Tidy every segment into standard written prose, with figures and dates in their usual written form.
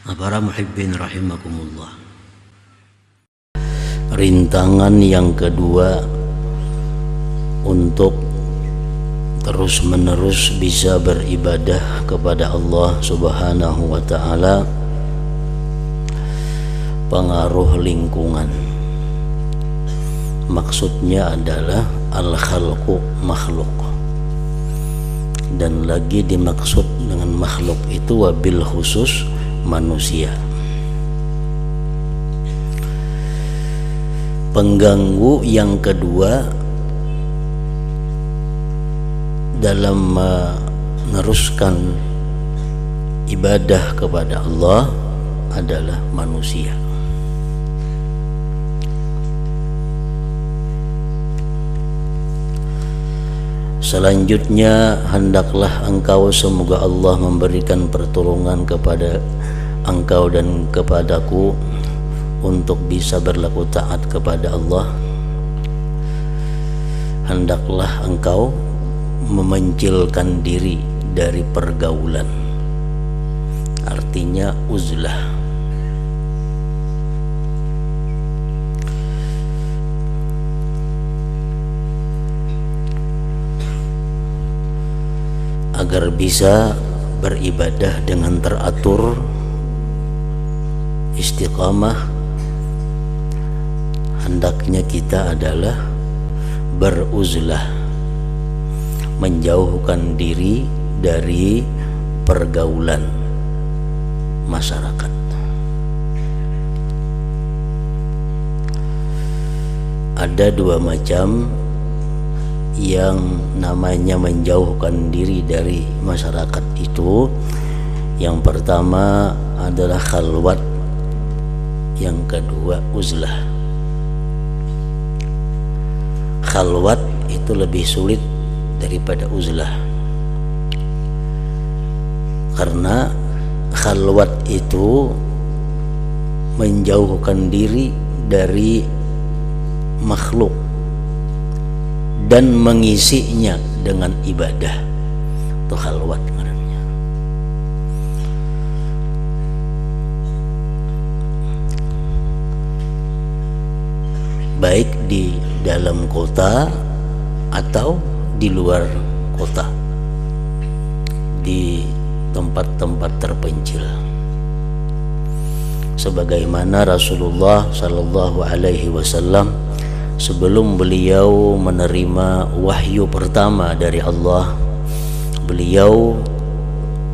Para muhibbin rahimakumullah. Rintangan yang kedua untuk terus-menerus bisa beribadah kepada Allah Subhanahu wa ta'ala, pengaruh lingkungan. Maksudnya adalah al-khalqu, makhluk, dan lagi dimaksud dengan makhluk itu wabil khusus manusia. Pengganggu yang kedua dalam meneruskan ibadah kepada Allah adalah manusia. Selanjutnya, hendaklah engkau, semoga Allah memberikan pertolongan kepada engkau dan kepadaku untuk bisa berlaku taat kepada Allah. Hendaklah engkau memencilkan diri dari pergaulan, artinya uzlah. Agar bisa beribadah dengan teratur, istiqamah, hendaknya kita adalah beruzlah, menjauhkan diri dari pergaulan masyarakat. Ada dua macam yang namanya menjauhkan diri dari masyarakat itu. Yang pertama adalah khalwat, yang kedua uzlah. Khalwat itu lebih sulit daripada uzlah, karena khalwat itu menjauhkan diri dari makhluk dan mengisinya dengan ibadah. Itu khalwat namanya. Baik di dalam kota atau di luar kota, di tempat-tempat terpencil. Sebagaimana Rasulullah sallallahu alaihi wasallam sebelum beliau menerima wahyu pertama dari Allah, beliau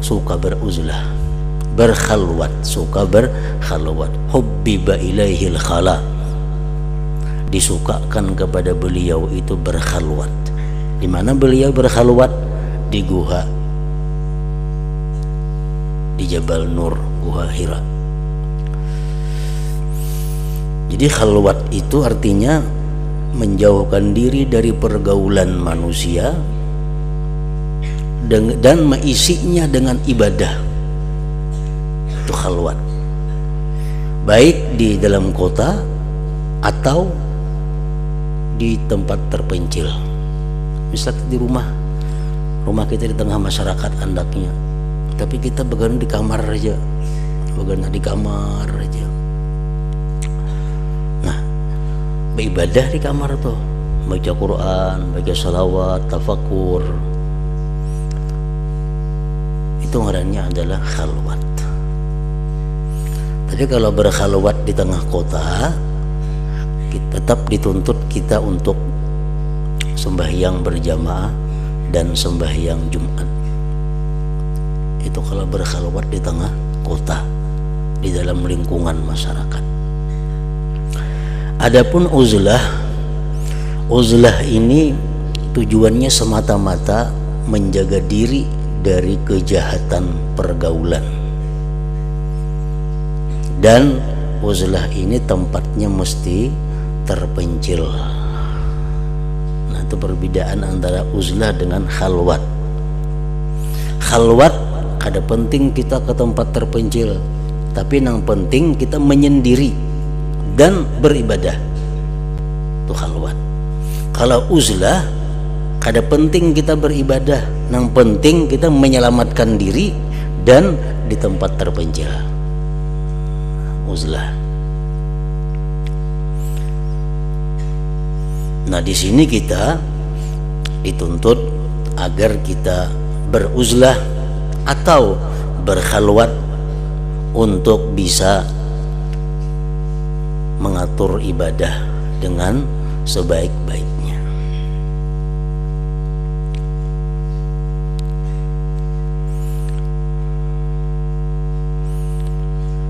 suka beruzlah, berkhalwat, suka berkhalwat. Hubbiba ilaihil khala, disukakan kepada beliau itu berkhalwat. Di mana beliau berkhalwat? Di guha, di Jabal Nur, Guha Hira. Jadi khalwat itu artinya menjauhkan diri dari pergaulan manusia dan mengisinya dengan ibadah. Itu khalwat, baik di dalam kota atau di tempat terpencil. Misalnya di rumah kita di tengah masyarakat andaknya, tapi kita begadang di kamar aja, beribadah di kamar tuh, baca Quran, baca salawat, tafakur. Itu ngarannya adalah khalwat. Tapi kalau berkhalwat di tengah kota, kita tetap dituntut kita untuk sembahyang berjamaah dan sembahyang Jumat. Itu kalau berkhalwat di tengah kota, di dalam lingkungan masyarakat. Adapun uzlah ini tujuannya semata-mata menjaga diri dari kejahatan pergaulan, dan uzlah ini tempatnya mesti terpencil. Nah, itu perbedaan antara uzlah dengan khalwat. Khalwat kada penting kita ke tempat terpencil, tapi yang penting kita menyendiri dan beribadah. Itu khalwat. Kalau uzlah, kada penting kita beribadah, yang penting kita menyelamatkan diri dan di tempat terpencil. uzlah. Nah, di sini kita dituntut agar kita beruzlah atau berkhalwat untuk bisa mengatur ibadah dengan sebaik-baiknya.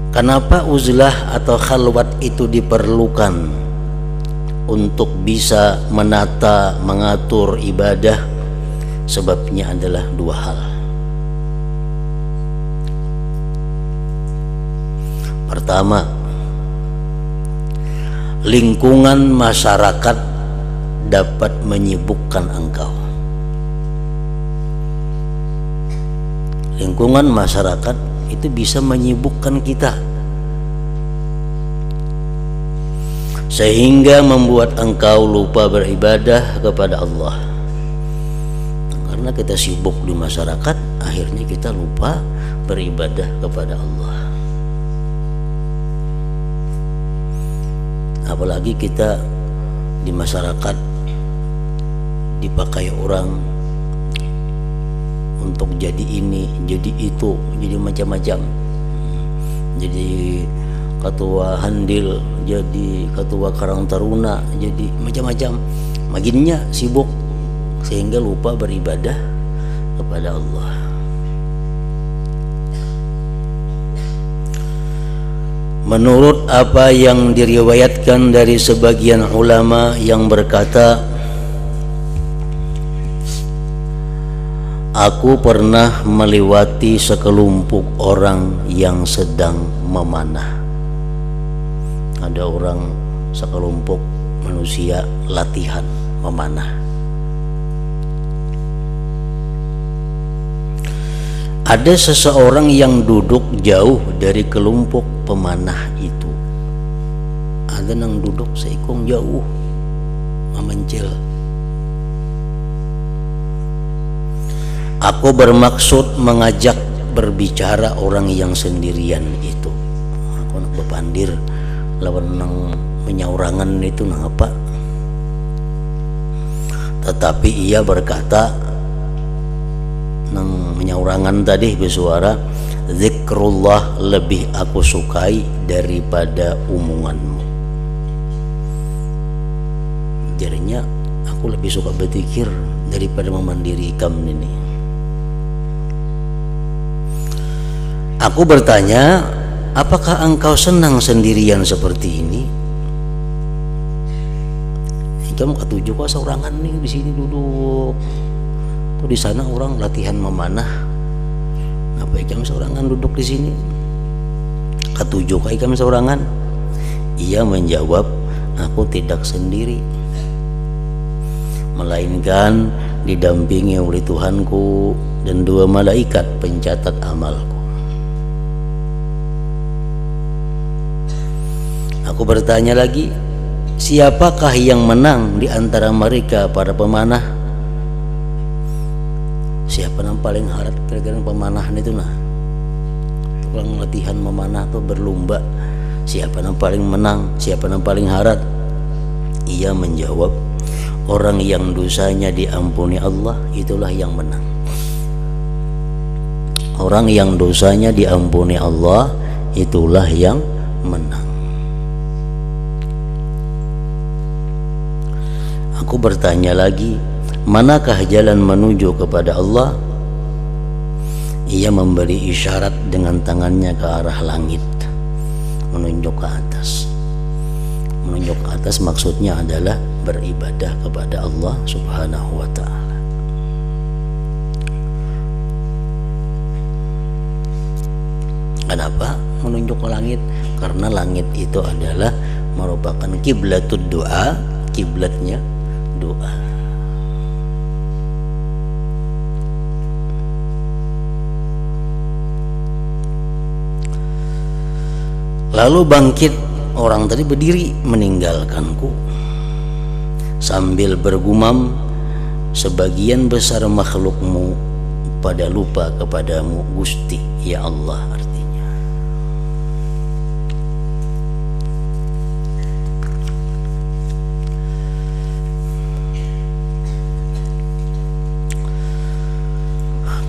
Kenapa uzlah atau khalwat itu diperlukan untuk bisa menata, mengatur ibadah? Sebabnya adalah dua hal. Pertama, lingkungan masyarakat dapat menyibukkan engkau. Lingkungan masyarakat itu bisa menyibukkan kita, sehingga membuat engkau lupa beribadah kepada Allah. Karena kita sibuk di masyarakat, akhirnya kita lupa beribadah kepada Allah. Apalagi kita di masyarakat dipakai orang untuk jadi ini, jadi itu, jadi macam-macam. Jadi ketua handil, jadi ketua Karang Taruna, jadi macam-macam. Makinnya sibuk sehingga lupa beribadah kepada Allah. Menurut apa yang diriwayatkan dari sebagian ulama yang berkata, aku pernah melewati sekelompok orang yang sedang memanah. Ada orang sekelompok manusia latihan memanah. Ada seseorang yang duduk jauh dari kelompok pemanah itu. Ada yang duduk seikung jauh memencil. Aku bermaksud mengajak berbicara orang yang sendirian itu. Aku nak bepandir lawan nang menyaurangan itu nang apa. Tetapi ia berkata, nang menyaurangan tadi bersuara, zikrullah lebih aku sukai daripada omonganmu. Jadinya aku lebih suka berzikir daripada memandiri kamu ini. Aku bertanya, apakah engkau senang sendirian seperti ini? Kamu ketujuh kok seorangan nih di sini duduk. Tuh di sana orang latihan memanah. Apa kamu seorangan duduk di sini? Ketujuh kok kamu seorangan? Ia menjawab, aku tidak sendiri, melainkan didampingi oleh Tuhanku dan dua malaikat pencatat amalku. Aku bertanya lagi, siapakah yang menang di antara mereka para pemanah? Siapa yang paling harap kira-kira pemanahan itu nah? Tukang latihan memanah tuh berlomba. Siapa yang paling menang? Siapa yang paling harap? Ia menjawab, orang yang dosanya diampuni Allah itulah yang menang. Orang yang dosanya diampuni Allah itulah yang menang. Aku bertanya lagi, manakah jalan menuju kepada Allah? Ia memberi isyarat dengan tangannya ke arah langit, menunjuk ke atas. Menunjuk ke atas maksudnya adalah beribadah kepada Allah Subhanahu wa ta'ala. Kenapa menunjuk ke langit? Karena langit itu adalah merupakan kiblatud doa, kiblatnya doa. Lalu bangkit orang tadi berdiri meninggalkanku sambil bergumam, sebagian besar makhlukmu pada lupa kepadamu Gusti ya Allah. Artinya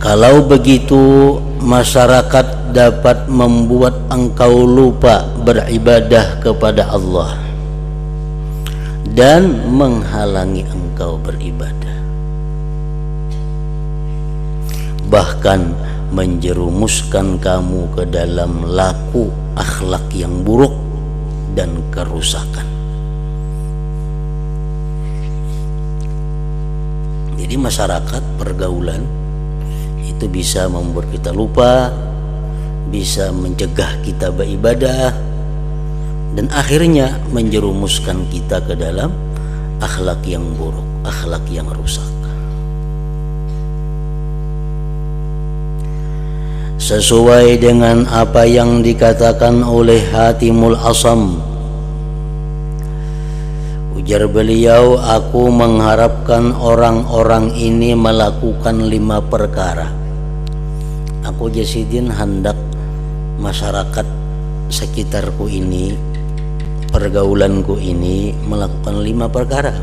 Kalau begitu masyarakat dapat membuat engkau lupa beribadah kepada Allah dan menghalangi engkau beribadah, bahkan menjerumuskan kamu ke dalam laku akhlak yang buruk dan kerusakan. Jadi masyarakat, pergaulan itu bisa membuat kita lupa, bisa mencegah kita beribadah, dan akhirnya menjerumuskan kita ke dalam akhlak yang buruk, akhlak yang rusak. Sesuai dengan apa yang dikatakan oleh Hatimul Asam, ujar beliau, aku mengharapkan orang-orang ini melakukan 5 perkara. Aku Jasidin hendak masyarakat sekitarku ini, pergaulanku ini melakukan 5 perkara.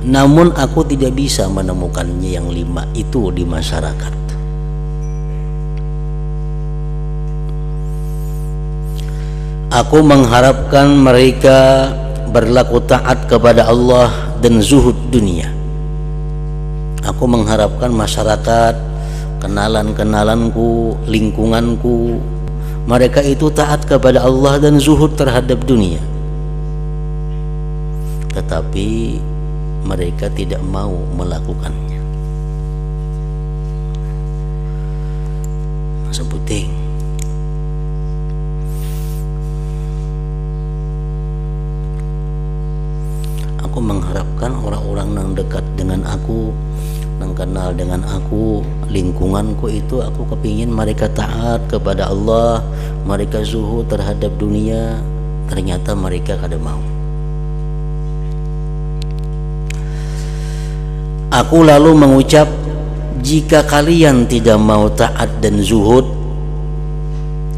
Namun aku tidak bisa menemukannya yang 5 itu di masyarakat. Aku mengharapkan mereka berlaku taat kepada Allah dan zuhud dunia. Aku mengharapkan masyarakat, kenalan-kenalanku, lingkunganku, mereka itu taat kepada Allah dan zuhud terhadap dunia. Tetapi mereka tidak mau melakukannya. Sebuting. Aku mengharapkan orang-orang yang dekat dengan aku, yang kenal dengan aku, lingkunganku itu, aku kepingin mereka taat kepada Allah, mereka zuhud terhadap dunia. Ternyata mereka kada mau. Aku lalu mengucap, jika kalian tidak mau taat dan zuhud,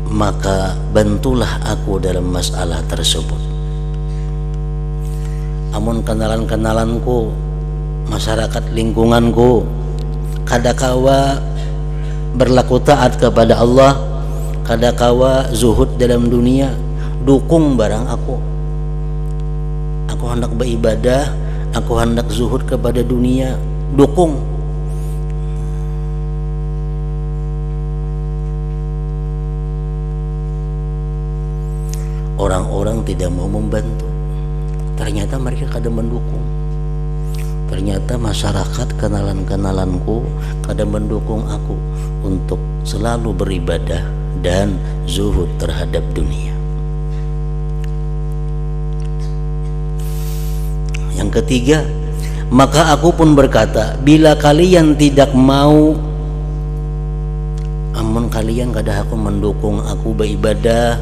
maka bantulah aku dalam masalah tersebut. Amun kenalan-kenalanku, masyarakat lingkunganku, kadakawa berlaku taat kepada Allah, kadakawa zuhud dalam dunia, dukung barang aku. Aku hendak beribadah, aku hendak zuhud kepada dunia, dukung. Orang-orang tidak mau membantu. Ternyata mereka kada mendukung. Ternyata masyarakat, kenalan-kenalanku kada mendukung aku untuk selalu beribadah dan zuhud terhadap dunia. Yang ketiga, maka aku pun berkata, bila kalian tidak mau, amun kalian kada aku mendukung aku beribadah,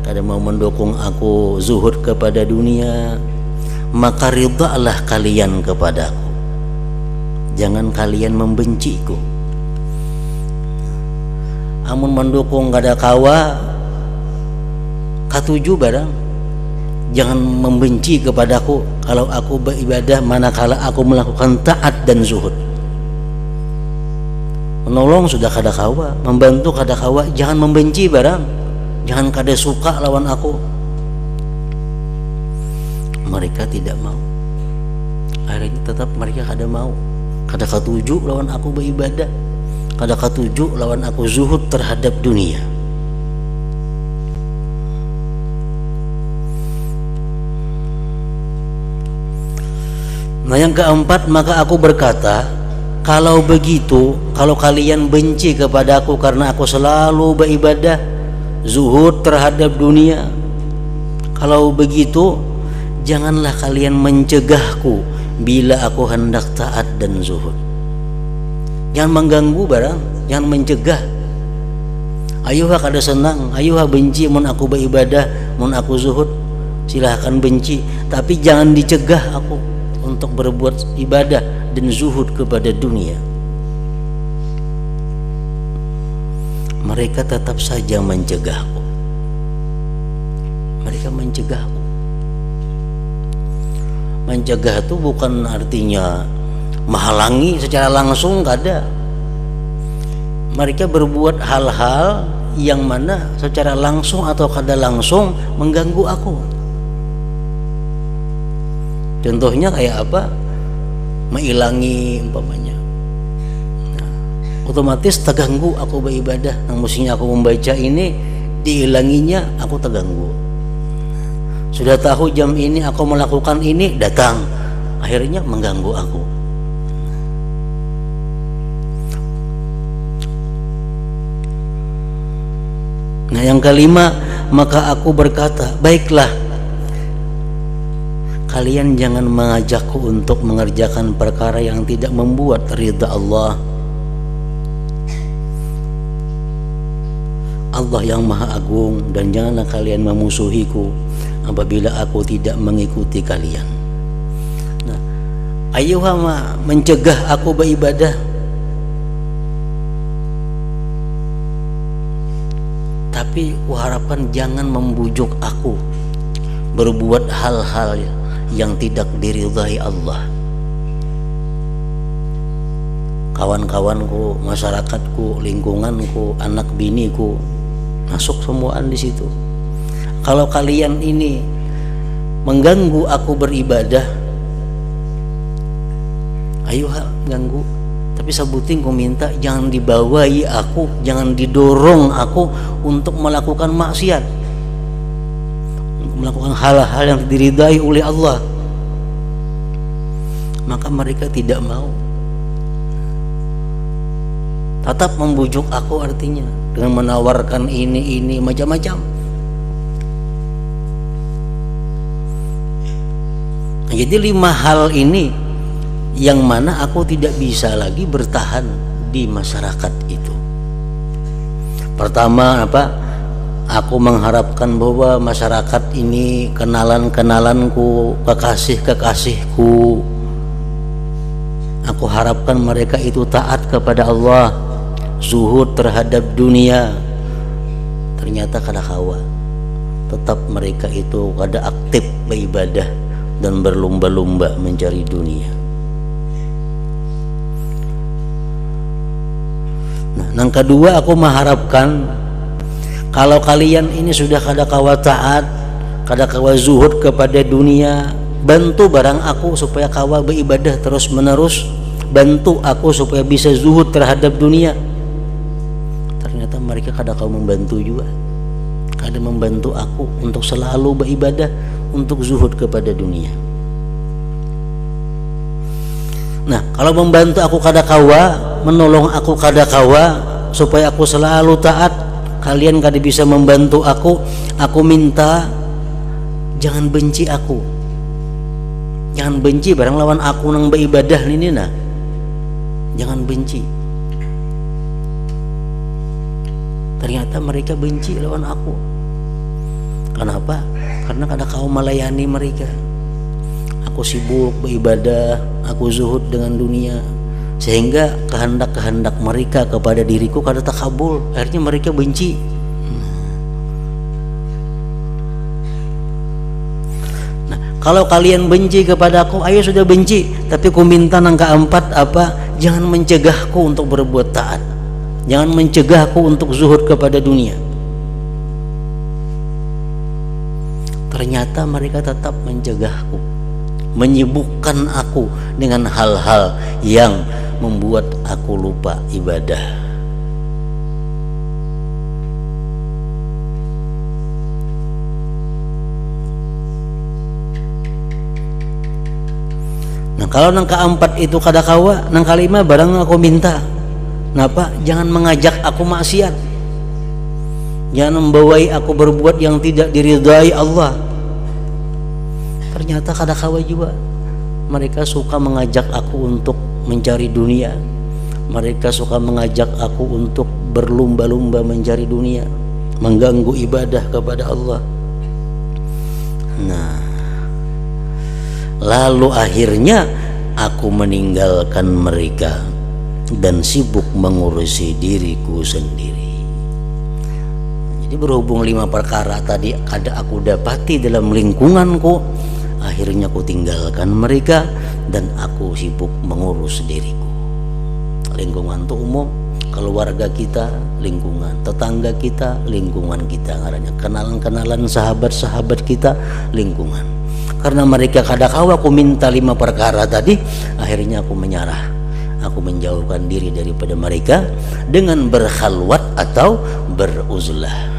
kada mau mendukung aku zuhud kepada dunia, maka ridhalah kalian kepadaku, jangan kalian membenciku. Amun mendukung kada kawa, katuju barang, jangan membenci kepadaku kalau aku beribadah manakala aku melakukan taat dan zuhud. Menolong sudah kada kawa, membantu kada kawa, jangan membenci barang, jangan kada suka lawan aku. Mereka tidak mau. Akhirnya tetap mereka kada mau, kada katuju lawan aku beribadah, kada katuju lawan aku zuhud terhadap dunia. Nah yang keempat, maka aku berkata, kalau begitu, kalau kalian benci kepadaku karena aku selalu beribadah, zuhud terhadap dunia, kalau begitu janganlah kalian mencegahku bila aku hendak taat dan zuhud. Jangan mengganggu barang, jangan mencegah. Ayuhah kada senang, ayuhah benci mun aku beribadah, mun aku zuhud, silahkan benci, tapi jangan dicegah aku untuk berbuat ibadah dan zuhud kepada dunia. Mereka tetap saja mencegahku. Mereka mencegahku. Mencegah itu bukan artinya menghalangi secara langsung, kada. mereka berbuat hal-hal yang mana secara langsung atau kada langsung mengganggu aku. Contohnya kayak apa? Mengilangi umpamanya. Nah, otomatis terganggu aku beribadah. Yang mestinya aku membaca ini diilanginya, aku terganggu. Sudah tahu jam ini aku melakukan ini, datang, akhirnya mengganggu aku. Nah, yang kelima, maka aku berkata, baiklah, kalian jangan mengajakku untuk mengerjakan perkara yang tidak membuat ridha Allah. Allah yang Maha Agung, dan janganlah kalian memusuhiku apabila aku tidak mengikuti kalian. Nah, ayuha mencegah aku beribadah, tapi kuharapkan jangan membujuk aku berbuat hal-hal yang tidak diridhai Allah. Kawan-kawanku, masyarakatku, lingkunganku, anak biniku, masuk semuaan di situ. Kalau kalian ini mengganggu aku beribadah, ayo ganggu, tapi sebutin ku minta jangan dibawahi aku, jangan didorong aku untuk melakukan maksiat, untuk melakukan hal-hal yang diridai oleh Allah. Maka mereka tidak mau, tetap membujuk aku, artinya dengan menawarkan ini macam-macam. Jadi 5 hal ini yang mana aku tidak bisa lagi bertahan di masyarakat itu. Pertama apa? Aku mengharapkan bahwa masyarakat ini kenalan-kenalanku, kekasih-kekasihku, aku harapkan mereka itu taat kepada Allah, zuhud terhadap dunia. Ternyata kada kawa, tetap mereka itu kada aktif beribadah dan berlomba-lomba mencari dunia. Nah, yang kedua, aku mengharapkan kalau kalian ini sudah kada kawa taat, kada kawa zuhud kepada dunia, bantu barang aku supaya kawa beribadah terus menerus, bantu aku supaya bisa zuhud terhadap dunia. Ternyata mereka kada kawa membantu juga, kada membantu aku untuk selalu beribadah, untuk zuhud kepada dunia. Nah, kalau membantu aku kada kawa, menolong aku kada kawa, supaya aku selalu taat, kalian kada bisa membantu aku minta jangan benci aku, jangan benci barang lawan aku nang beribadah ini, nah jangan benci. Ternyata mereka benci lawan aku. Kenapa? Karena kada kau melayani mereka. Aku sibuk beribadah, aku zuhud dengan dunia, sehingga kehendak-kehendak mereka kepada diriku kada takabul. Akhirnya mereka benci. Nah, kalau kalian benci kepada aku, ayo sudah benci, tapi ku minta nang keempat apa? Jangan mencegahku untuk berbuat taat, jangan mencegahku untuk zuhud kepada dunia. Ternyata mereka tetap mencegahku, menyibukkan aku dengan hal-hal yang membuat aku lupa ibadah. Nah, kalau nang keempat itu kada kawa, nang kelima barang aku minta, napa? Jangan mengajak aku maksiat, jangan membawai aku berbuat yang tidak diridai Allah. Ternyata kada kawa juga, mereka suka mengajak aku untuk mencari dunia, mereka suka mengajak aku untuk berlomba-lomba mencari dunia, mengganggu ibadah kepada Allah. Nah, lalu akhirnya aku meninggalkan mereka dan sibuk mengurusi diriku sendiri. Jadi berhubung 5 perkara tadi kada aku dapati dalam lingkunganku, akhirnya aku tinggalkan mereka dan aku sibuk mengurus diriku. Lingkungan itu umum, keluarga kita, lingkungan tetangga kita, lingkungan kita, kenalan-kenalan sahabat-sahabat kita, lingkungan. Karena mereka kadang aku minta 5 perkara tadi, akhirnya aku menyerah, aku menjauhkan diri daripada mereka dengan berkhalwat atau beruzlah.